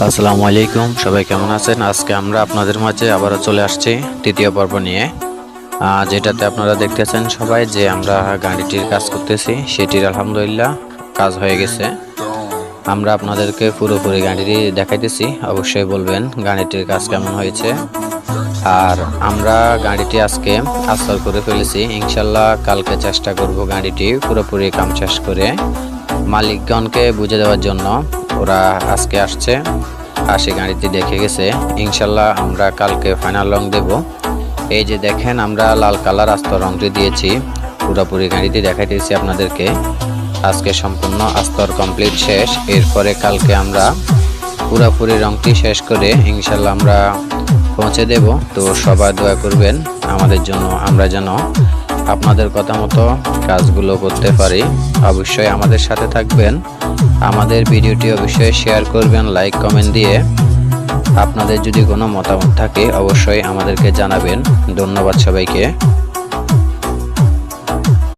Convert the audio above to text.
আসসালামু আলাইকুম, সবাই কেমন আছেন? আজকে আমরা আপনাদের মাঝে আবারও চলে আসছি তৃতীয় পর্ব নিয়ে, যেটাতে আপনারা দেখতেছেন সবাই যে আমরা গাড়িটির কাজ করতেছি। সেটির আলহামদুলিল্লাহ কাজ হয়ে গেছে। আমরা আপনাদেরকে পুরোপুরি গাড়িটি দেখাইতেছি, অবশ্যই বলবেন গাড়িটির কাজ কেমন হয়েছে। আর আমরা গাড়িটি আজকে আস্তর করে ফেলেছি, ইনশাল্লাহ কালকে চেষ্টা করব গাড়িটি পুরোপুরি কাম শেষ করে মালিকগণকে বুঝে দেওয়ার জন্য। ওরা আজকে আসছে, আসে গাড়িটি দেখে গেছে। ইনশাল্লাহ আমরা কালকে ফাইনাল রং দেব। এই যে দেখেন, আমরা লাল কালার আস্তর রংটি দিয়েছি, পুরোপুরি গাড়িটি দেখাইতেছি আপনাদেরকে। আজকে সম্পূর্ণ আস্তর কমপ্লিট শেষ। এরপরে কালকে আমরা পুরোপুরি রংটি শেষ করে ইনশাল্লাহ আমরা পৌঁছে দেব। তো সবাই দোয়া করবেন আমাদের জন্য, আমরা যেন আপনাদের কথা মতো কাজগুলো করতে পারি। অবশ্যই আমাদের সাথে থাকবেন, আমাদের ভিডিওটি অবশ্যই শেয়ার করবেন লাইক কমেন্ট দিয়ে। আপনাদের যদি কোনো মতামত থাকে অবশ্যই আমাদেরকে জানাবেন। ধন্যবাদ সবাইকে।